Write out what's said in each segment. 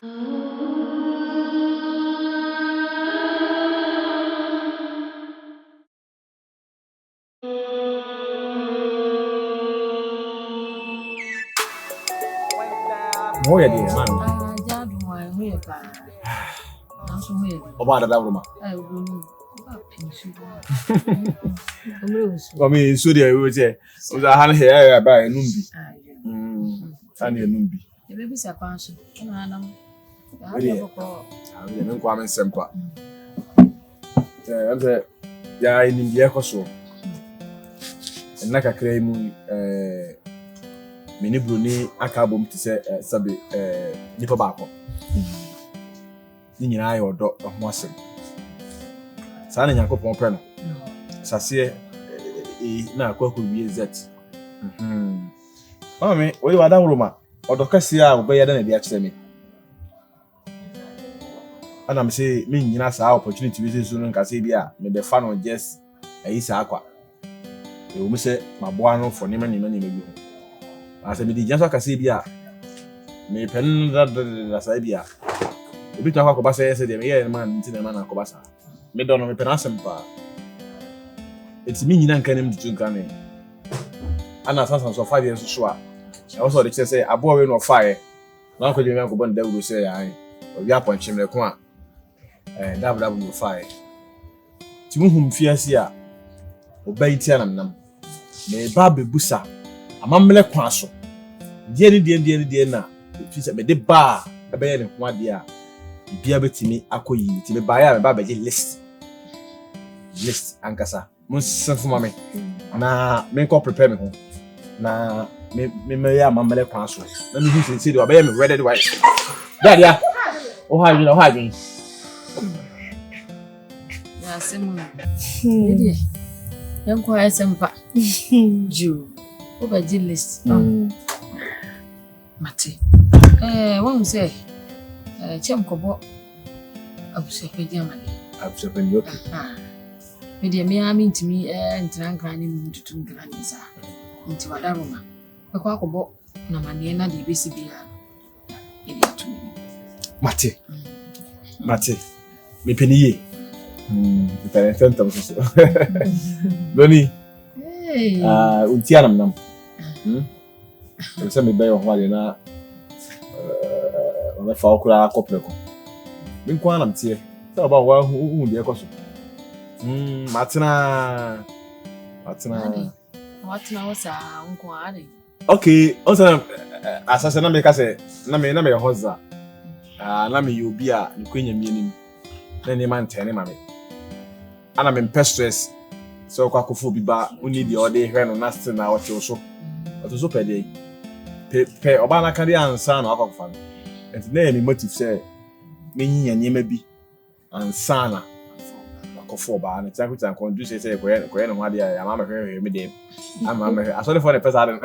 Moya di man. Jadu moya huye pa. Naso huye. Oba da ruma. OBRONII. Ba pinsu. Omi so dey we say. O za han here ya ba enumbi. Ani enumbi. E be bisa kwanso. Na anam. Ya boko. Ya men kwa men sempa. Ante ya enumbi ekoso. Enna kakra mu mini broni aka bom ti se sabe nipa baako ni nyina ayo odo ho asem sa na Nyankopon pɛ no sase na akwaku wie zet mama we wada wuruma odo kase a obɛyɛ da na dia kyerɛ me ana me say me nyina sa opportunity we so no nka se bia me be fa no just ayi sa akwa e wo me se maboa no for nima bi ho asa me di janso akase bia me pen da sa bia e bi to akwa ko ba se de me ye man ntina man akwa ba sa me do no me pen asem pa eti mi nyina nka nem dutu nka ne ana sansan so 5 years so a e wo so de kye say abo we no fae na ko je me akwa bon da wuro say ya obi aponchim le ko a w fae ti mu hum fiase a obai ti anam me ba bebusa amamle kwa so die na fi se me de ba e be ye ne ho ade a bibia betimi akoyi ti me ba ya me ba beje list ankasa mun sanfuma me na me ko prepare me ho na me ya amamle kwa so na me hu se de ba ye me ready the white daddy ah o ha jin ya semu dedi yanko ya sempa ju obaji list mate won say chem kobo abusepe amani abusepe ni okay media me ami ntimi ntran ni mututu ngrani sa nti wada roma ekwa kobo na mane na de besi bia ebi atumi mate me peniye Diferente sentam so. Doni. Untia nam. Se me be yo hwale na ona fa okura akopeko. Bin kwa nam tie. Se oba wa hu de ekoso. Matina wasa unko ade. Okay, onsa asase na me ka se na me hoza. Na me yobi a nkwenya mienim. Na ne man tene mame. Ana me stress so kwa kofo bi ba uni di ode hwe no na still na oche so oto pe dey pe oba na kari ansa na akwa fa enti na me motive say me nyinya nyema bi ansa na akofo ba na tsanku tsanku do say ko no ho ade ya mama hwe me dey ama me aso de for the person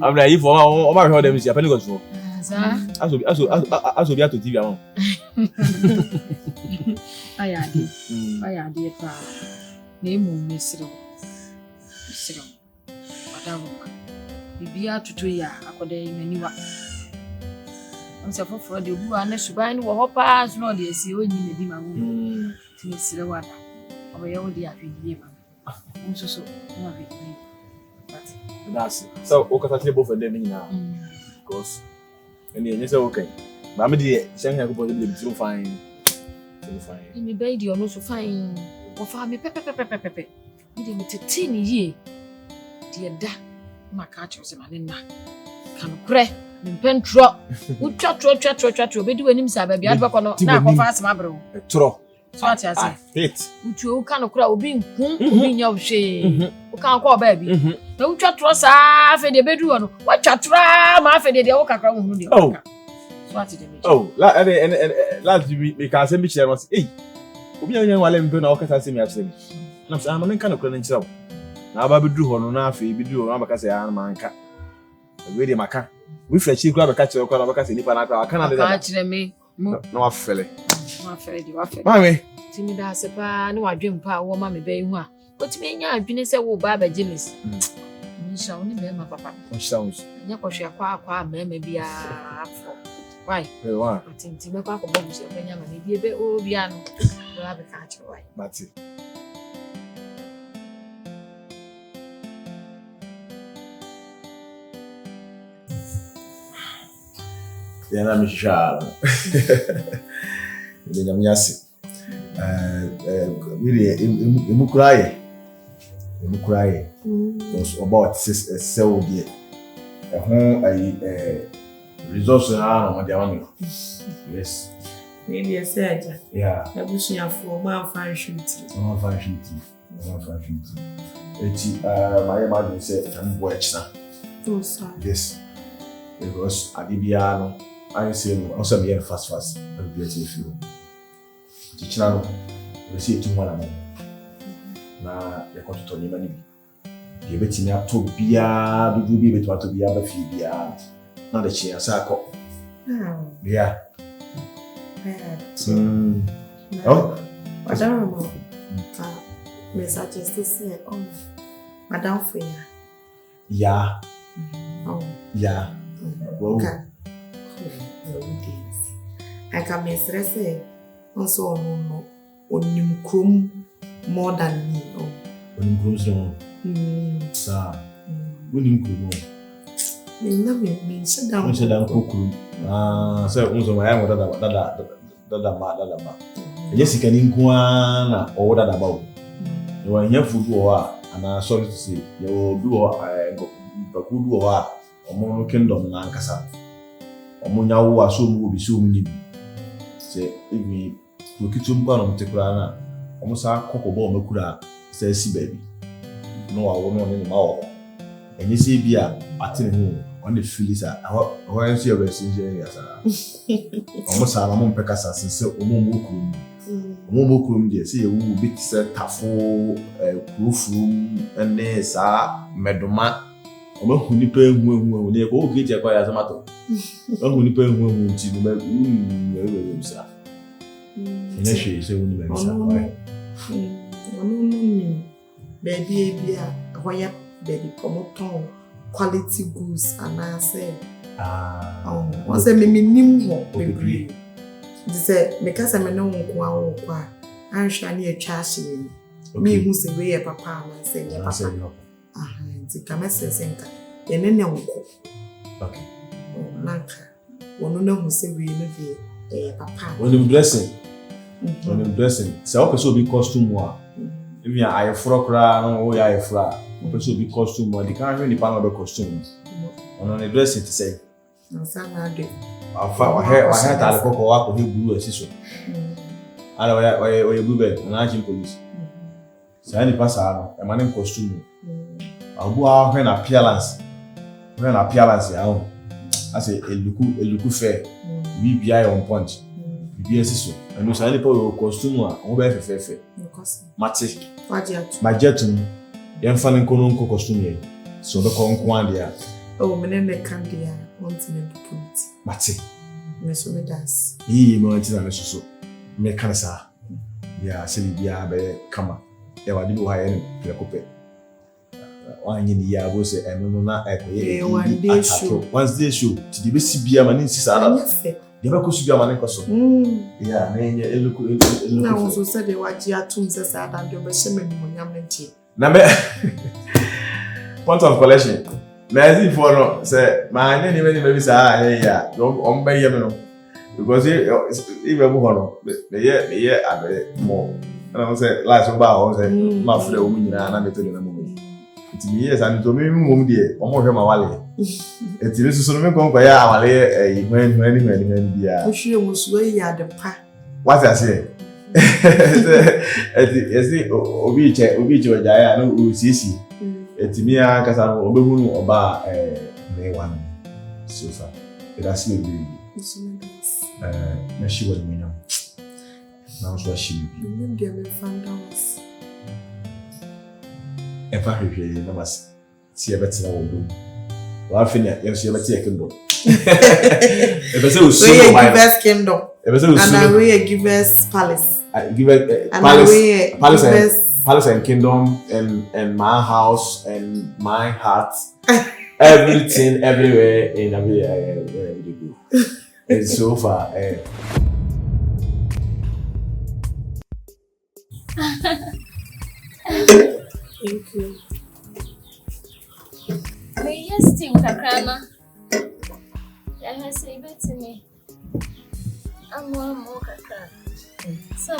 abra yi for o ma hwe dem si apani go so aso bi ato TV am ayade pa na emu mesiro wadawo bibia tutu ya akoda imaniwa onse foforo de buwa na suban ni wo hopa so no de esi onyi na di mawo ti mesiro wada oboye wo de afidie ba nso so na be but that's so o kata table for them now because and you say okay ba me de shen ko de be too fine. Me baby you no so fine. Wo fa me pepe. Me de me tete ni ye. De da maka cho se mane na. Kan kure me pentro. Wo twa be di wanim sa ba bia de bako no na ko fa asema bro. Tro. So ati ase. Hit. Wo kan kure obi nkun obi nya hwe. Wo kan ko ba bi. Na wo twa sa fe de bedu no. Wo twa ma fe de wo kakra wo hunu de. Oh, last we can send me share once. Hey, obi anya wale mpe na okasa se mi afse mi. Na so ama nka na kura na nchira wo. Na aba bedu ho no na afi bedu ho aba kasa ya na manka. We de maka. We fresh kura be ka chiro kura aba kasa nipa na kura aka na de. Ka chire me. Na wa fele. Wa fele di wa fele. Mami. Timi da se pa ni wa dwem pa wo ma me be hu a. Otimi anya adwene se wo ba jealous. Nsha oni be ma papa. Nsha oni. Nya ko hwe akwa ma bia afọ. Why? Why? Tinti me kwa ko bobu se benya ma bi ebe obi ano. Do have ka acho why? Mati. Yana mishara. Ni nyamyasi. Really emukuraye. Was about sell there. Resource na the one. Yes. Maybe a surgeon. Yeah. I wish you have for one function. My mother said I'm watching. Oh, sorry. Yes. Because Adibiano, I say also be fast. I'll be at you. Teaching we see 200 na ya kwa tuto nyima nibi ye betimi ato bia dudu bi beto ato bia ba fi bia na de chia sa ko yeah oh madam mo me suggest say madam for ya yeah wow okay I can me stress also no onim krom more than me. Onim krom so. Sa. Onim krom. Me sit down. Sit down kokuru. So unzo ma ya mo dada ma. Enye sika ni nkuan na o dada ba o. E wa nya fudu o a ana sorry to say, ye o du o bakudu o a omo kingdom na nkasa. Omo nya wo aso mu obi so mu ni bi. Se ibi Kitum kwa no mtekura na omusa kokobo makura say si baby no wa wo no ne ma wo enye se bia ate ne ho on the feelings ho enso your resinje ya sa omusa na mo mpeka sa se omo kurum de se ye wu bit se tafo kurufum ene sa medoma omo huni pe hu ne ko ogeje kwa ya zamato huni pe hu nti no me sa ina she say woni me sa why baby bia hoya baby promoton quality goods and I say o say me nim ho baby say me ka say me no nko awo kwa anhwa na etwa ahye me hu say we papa na say ya papa nti ka me say senka ye ne nko okay nanka wono na hu say we no be papa when the blessing so person be costume wa if you are fro kra no wo ya fro person be costume wa the can hwe ni pa no be costume ono ne dressing to say nsa na de afa wa he ta le kokko wa ko he buru asiso ala wa bube na chi police so any pass no e man costume abu a hwe na appearance ya o ase eluku fair bibia on point bibia asiso and so any costume a wo be fefefe mate majetum yem fa nko costume ye so be ko nko ande ya oh me ne kan dia want me put mate me so me dance yi me want na me so me kan sa ya se bibia be kama e wa di bo ha ye ne prekope wanyi ni ya bo se eno no na ekoye one day show ti di be sibia ma ni sisara de ba ko subia ma ne ko so ya na enye eluku na wo so se de waji atum se sa dan de be sheme ni monyam nti na me point of collection na zi for no se ma ne ni me bi sa ya o mba ye me no because if we go no me ye abe mo na say last ba o say ma fure o nyina na me to na mo ti mi yes and to me mo de o mo hwe ma wale eti le susu no me kon ya wale hwen dia o hwe mo so ya de pa what I say eti esi obi che oja ya no o sisi eti mi aka sa no obehunu oba me wan so far it has been na shi wani minya na so shi bi mi dia me fandawas e fa hwehwe na mas si e betina wo do wa fi ne ye so ye betia kingdom e be se o so we give us kingdom e be se o so and we give us palace give us palace and kingdom and my house and my heart everything everywhere in every go It's so far. Thank you. May yes, Tim Kakrana. I have said it to me. I'm more Kakra. So,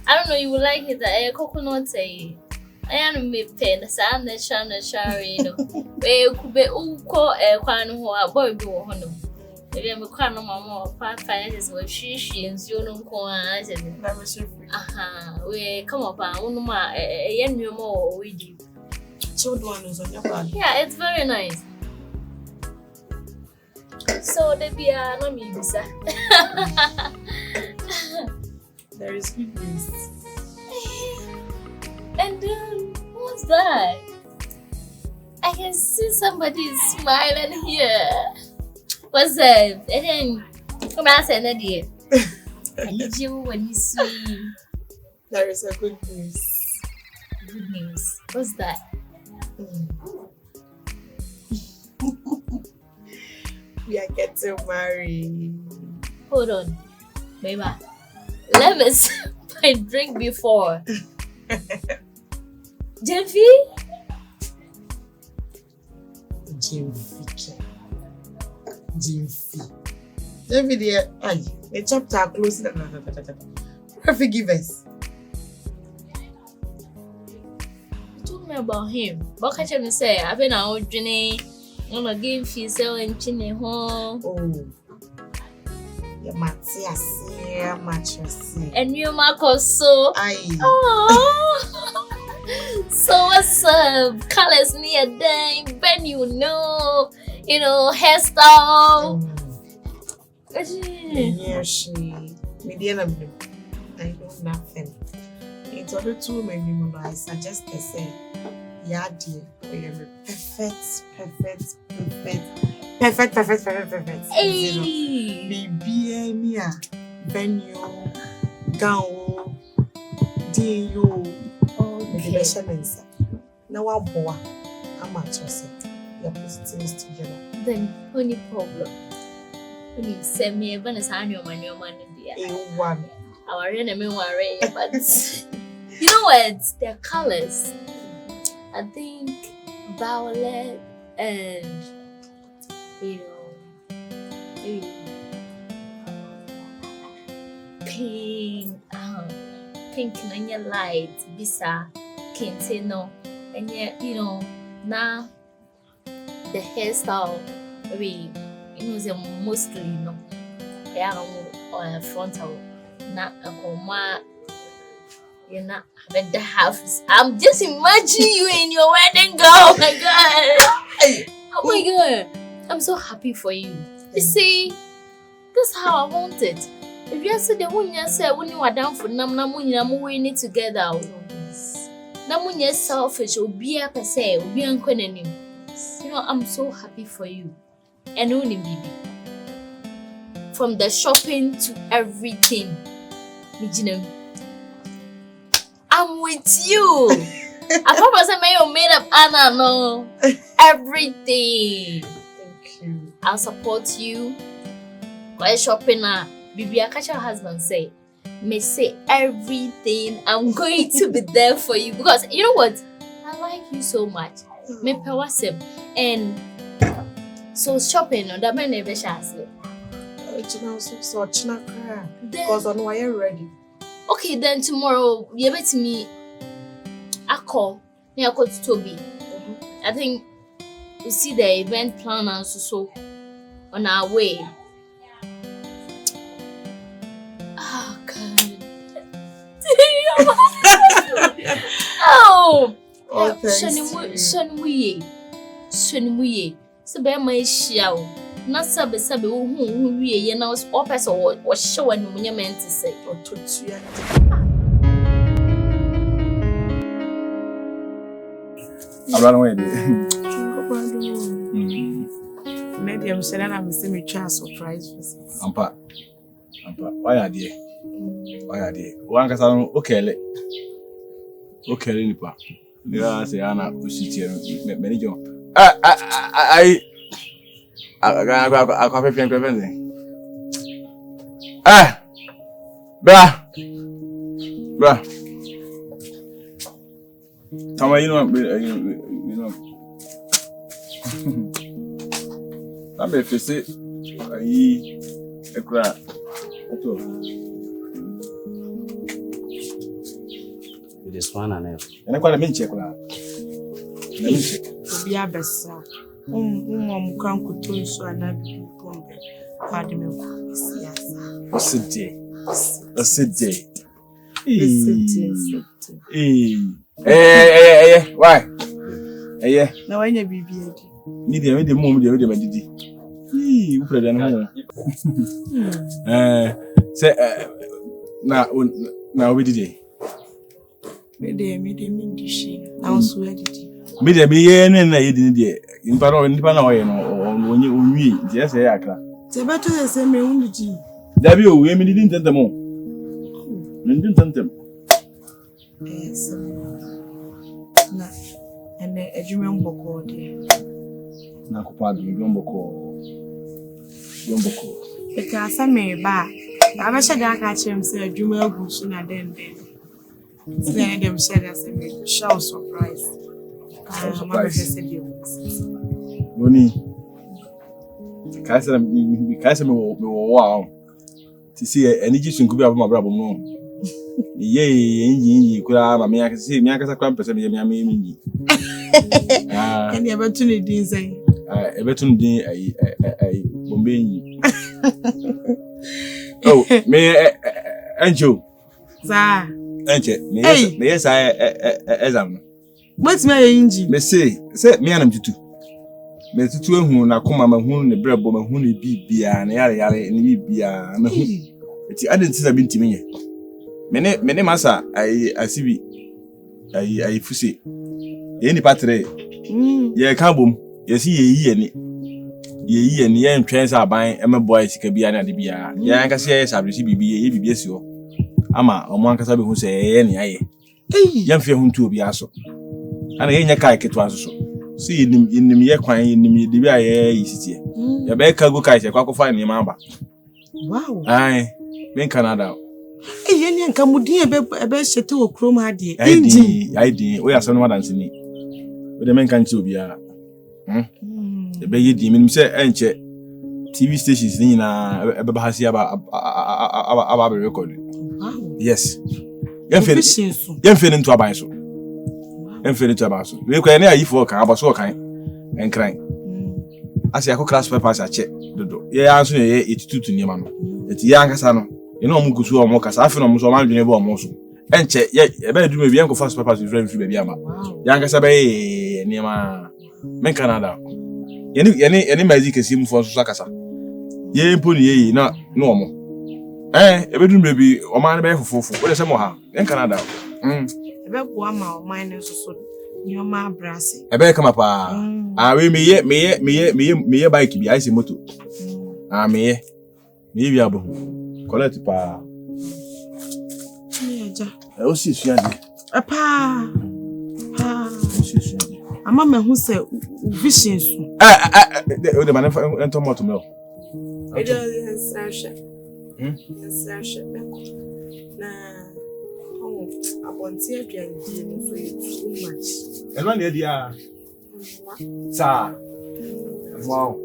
I don't know, you will like it. I coconut say. I am me pen, Sam the Shana Sharino. Where could be call a quan who are boy go on. If you have a crown of mamma, 5 finances with she and you know, aha, we come up on my young more with you. Children is on your body. Yeah, it's very nice. So, there be a no me, sir. There is good news. And what's that? I can see somebody smiling here. What's that? And then, come on, say that dear. I need you when you see. There is a good news. Good news. What's that? We are getting married. Hold on, baby. Let me sip my drink before. GYAMFI? GYAMFI. GYAMFI, dear. Aye, the chapter closed. Forgive us. You told me about him. What can you say? I've been out drinking. I'm a GYAMFI selling chine home. Oh. Your Matthias, yeah, mattress. And you, Marcos, so. Aye. Oh. So what's up? Colors near dang, Ben, you know, hairstyle. Yeah, she. Mediana, I know nothing. It's other two men, I suggest they say, yeah, dear, you're perfect. Hey. Baby, Mia, venue, gown, dear, Okay. Now I'm boy. I'm at yourself. You're putting things together. Then, only problem. When you send me a bonus annual money, dear. One. Our enemy worry, but you know what? Their colors. I think violet and maybe pink. Pink and your light, bisa, kintino, and yet now the hairstyle, maybe mostly or frontal, not a coma. You're not having the house. I'm just imagining you in your wedding gown. Oh my god! Oh my god! I'm so happy for you. You see, that's how I want it. If you say the one you say when you are down for namu we need together. Namu you selfish obi a per se obi ankonenim. I'm so happy for you. And only baby. From the shopping to everything. I'm with you. I promise I may made up Anna no. Everything. Thank you. I'll support you. Go shopping now. Bibi, I catch your husband say, may say everything. I'm going to be there for you because you know what? I like you so much. Me pewasem and so shopping no that man never shall say. So because I know you're ready. Okay, then tomorrow you bet me. I call to Toby. I think we see the event planner so on our way. Oh God. Oh. Shanimuye. So be my show. Na sabe hu wie ye na o person o show anu munya meant to say or to ya. Abraham way dey. Maybe I'm saying I'm me try surprise visit. Ampa. Why are there? One kasa no okele nipa. They are say ana ositi me jo. Aqua Pian Preventing. Ah, bra. Tama, you know. I'm a visit. A crap. This one and I got a min check. Obi abesa. Mukran kutu so anabi pombe. Pardon me. What's a day? Why? Na wanya bibi edi. Media mom dey my didi. Who pray dan mo? Say na we didi. Me dishi. Na onso edidi. Media be ye na yedi dey. Nipa na oye no onwi je say akra. Se beto se me unji. Dabi o we me didn't tell them. Yes. Na ene adwuma mboko de. Na kupadu mboko. Eka sa me ba. Aba she da aka chem se adwuma agu so na den. Say dem share that say me show surprise. Boni. Kaisa me wo wow. Ti see any ji sunku bi aboma brabo mo. Ye kura ma me akase me akasa kwan pese me me. Eni abetu ne din say. Ebetu ne din ai bombe yi. Oh, me Anjo. Za. Enche, me yes I exam. What's my inji? Me say me anam tutu. Me tutu ehun na koma ma hu ne brebo ma hu ne bibia na yare ne bibia ma hu. Eti adenti na binti menye. Me ne masa ai asibi ai fusi. Ye ni patre. Ye ka bom. Ye si ye ni ye ntwen sa aban e me boy sika bia na de bia. Ye anka se ye sabrisi bibia ye bibia si ho. Ama omo anka sa be hu se ye ni aye. Ye mfe hu ntu obi aso. Ana ye nya kai keto aso so. So yenim ye kwan yenim ye de bia ye yisitie. Ye be ka go kai se kwa kofa ni ma ba. Wow. Ai, ben Canada. Yeni anka mudin ebe shete wo krom ha de. ID, we aso no wadanse ni. We de men kan ti obi a. Ebe ye di menim se enche TV stations ni na ebe ba hasi aba record. Wow. Yes. Yemfe ntu aban so. Yemfe ntu aban so. We kwa na ayifo kan abaso kan enkran. Asi akọ class papers a che dodo. Ye anso ye etitutu ni ma no. Eti ya ankasa no. Ye no omugusu omo kasa afi no mo so ma dwene be omo so. Enche ye ebe eduma bi enko fast papers we friend free be ama. Ya ankasa be ni ma men Canada. Yeni magic esim fo so sakasa. Ye mponi ye na no omo. Ebedum baby o man be fufufu. Wo de se mo ha. En Canada. Ebe bo ama o man no so ni o ma brase. Ebe kama pa. We me ye bike bi I moto. Me bi abo. Collect pa. Eja. O si suande. Pa. O si suande. Ama me hu se vision su. O de man ento moto me. Eja sasha. Sasha. Na abonti aduane die no so too much. Elo na dia. Sa. Wow.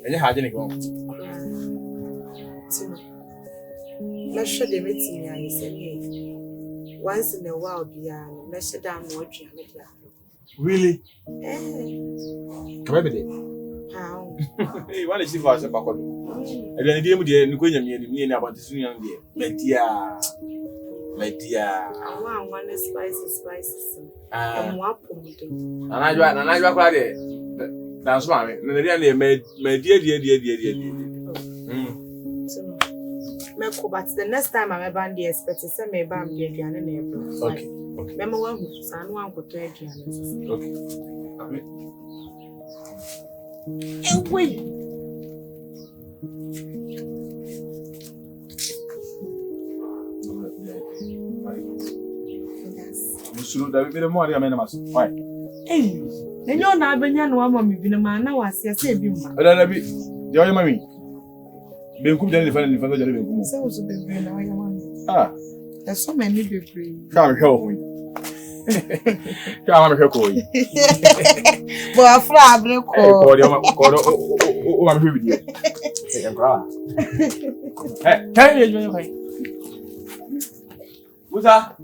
Enye haje ni ko. Let's show them it in your say. Once in a while, let's show them what you have. Really? Come every day. How? Hey, what is it for us? Pakolo. E dey dey mu dey ni ko nyam ni about this new dey. Media. I want spices. What pumped? Anajwa kwa dey. Dance ma me. Na dey na die. But the next time I'm ever there, expect to say me bam the aduane na ebro. Okay. Memo wa hu san wa nkoto aduane. Okay. Wait. Musulu da bibere mo ari amena mas. Why? Enyo na abenya no ama me bi na ma na wase ase bi ma. Ada bi. Yo yo mami. Benkum jani fa ni fa jani benkum. Se wo so bebre na ya ma. Ah. There's so many bebre. Ka me hwe ho. Ka ma me hwe ko yi. Bo afra abre ko. Ko do o ma me hwe bi. Ya bra. Kan ye jo yo kai. Musa.